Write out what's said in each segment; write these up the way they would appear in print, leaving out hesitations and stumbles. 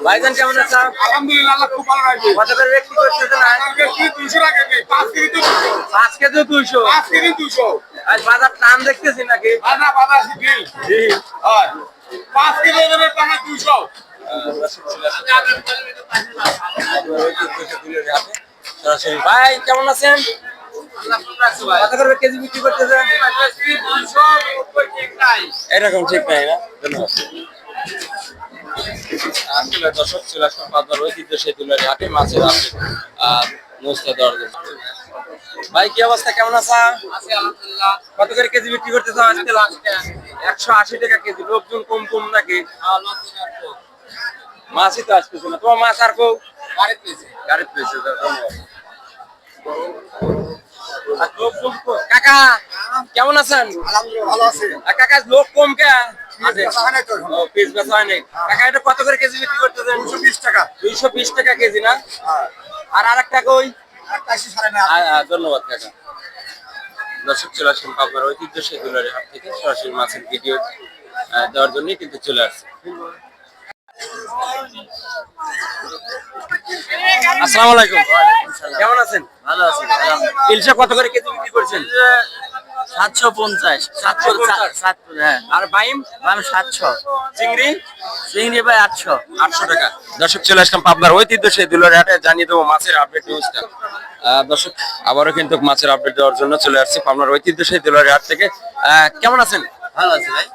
ভাইজান কেমন আছেন? আলহামদুলিল্লাহ, আল্লাহ খুব ভালো রাখবে। কত করে বিক্রি করতেছেন? 200 টাকা কেজি, 5 কেজি 200। 5 কেজি 200। 5 কেজি 200। আজ বাজার টান দেখতেছি নাকি? বাজার বাজার ঢিল। জি। হয়। 5 কেজি ওজনের টাকা 200। সরাসরি ভাই কেমন আছেন? কত করে কেজি বিক্রি করতেছেন? এরকম ঠিক নাই না? ধন্যবাদ। আসলে দর্শক ছিল পাবনার ঐতিহ্য সেই তুলারি হাটে মাছের আপডেট নৌস্তা দর। ভাই কি অবস্থা, কেমন আছা? কত করে কেজি বিক্রি করতেছ আজকে? 180 টাকা কেজি। লোকজন কম কম নাকি? মাছই তো আসতেছে না। তোমার মাছ আর কেউ গাড়িতে পেয়েছে। কাকা কেমন আছেন? আলহামদুলিল্লাহ ভালো আছে। কাকা লোক কম কে? পিস বেচা হয় নাই তো। কাকা এটা কত করে কেজি বিক্রি করতেছেন? 220 টাকা। 220 টাকা কেজি না? আর আরেকটা কই? ধন্যবাদ কাকা। দর্শক চলে আসেন পাবনার ঐতিহ্য সেই দুলারি হাট থেকে সরাসরি মাছের ভিডিও দেওয়ার জন্য কিন্তু চলে আসছে। আসসালামু আলাইকুম। কেমন আছেন? ভালো আছি। ইলশা কত করে কেজি বিক্রি করছেন? 750 7 হ্যাঁ। আর বাইম? আমি 700। চিংড়ি? চিংড়ি ভাই 800। 800 টাকা। দর্শক চলে আসলাম পাবনার ঐতিহ্য সেই দুলারি হাটে, জানিয়ে দেবো মাছের আপডেট নিউজটা। দর্শক আবারও কিন্তু মাছের আপডেট দেওয়ার জন্য চলে আসছে পাবনার ঐতিহ্য সেই দুলারি হাট থেকে। কেমন আছেন? ভালো আছি ভাই।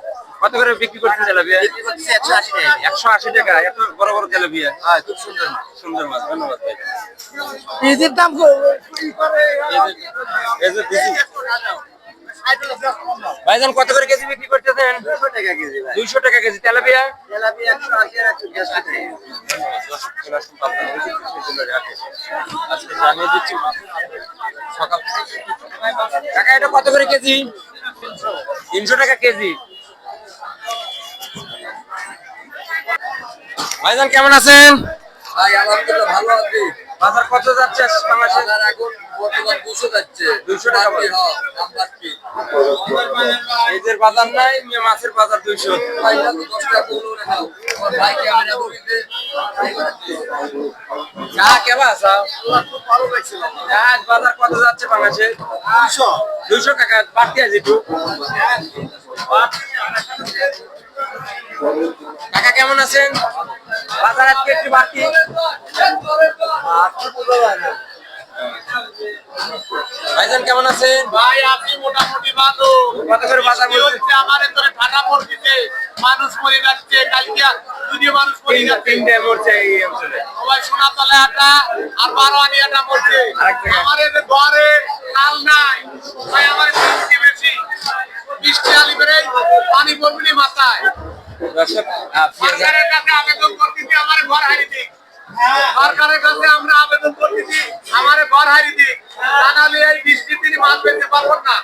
কত করে বিক্রি করছেন তেলাপিয়া? বিক্রি করতেছি 180 টাকা। 180 টাকা। এত বড় বড় তেলাপিয়া? হ্যাঁ, খুব সুন্দর মাছ। সুন্দর মাছ। ধন্যবাদ ভাই। পিসের দাম এই যে দিছি। ভাইজান কত করে কেজি বিক্রি করতেছেন? 200 টাকা কেজি ভাই। 200 টাকা কেজি। তেলাপিয়া? তেলাপিয়া 180 আর 150 টাকা। আজকে জানিয়ে দিচ্ছি সকাল কাকা এটা কত করে কেজি? 300 টাকা কেজি। ভাইজান কেমন আছেন? ভাই আলহামদুলিল্লাহ ভালো আছি। বাজার কত যাচ্ছে বাংলাদেশে? বাজার এখন বর্তমান 200 যাচ্ছে। 200 টাকা বাড়তি, হ্যাঁ, দাম বাড়তি। এইদের বাজার নাই, মাছের বাজার 200। ভাই এটা তো 10 টাকা কিলো রাখাও। আমার ভাই ক্যামেরা ধরিতে চা কেবা আছে? খুব ভালো লাগছিল। আজ বাজার কত যাচ্ছে বাংলাদেশে? 200। 200 টাকা। বাড়তি আছে একটু। কাকা কেমন আছেন? বাজার আজকে একটু বাড়তি। ভাইজান কেমন আছেন? ভাই আপনি মোটামুটি ভালো। কত করে বাজার বলছে? আমার এতরে ঠান্ডা পড়ছে, মানুষ মরে যাচ্ছে। কালকে দুই মানুষ মরে যাচ্ছে। 3টে মরছে এই অঞ্চলে। সবাই সোনাতলা আটা আর 12 আনি আটা মরছে। আরেকটা। আমার এদের ঘরে কাল নাই ভাই, আমার বৃষ্টি বেশি, বৃষ্টি আলি বেড়ে পানি পড়বি মাথায়। দর্শক সরকারের কাছে আবেদন করতেছি আমার ঘর হারিয়ে দিক। সরকারের কাছে আমরা আবেদন করতেছি আমার ঘর হারিয়ে দিক। জানালে এই বৃষ্টির দিনে মাছ পেতে পারবো না।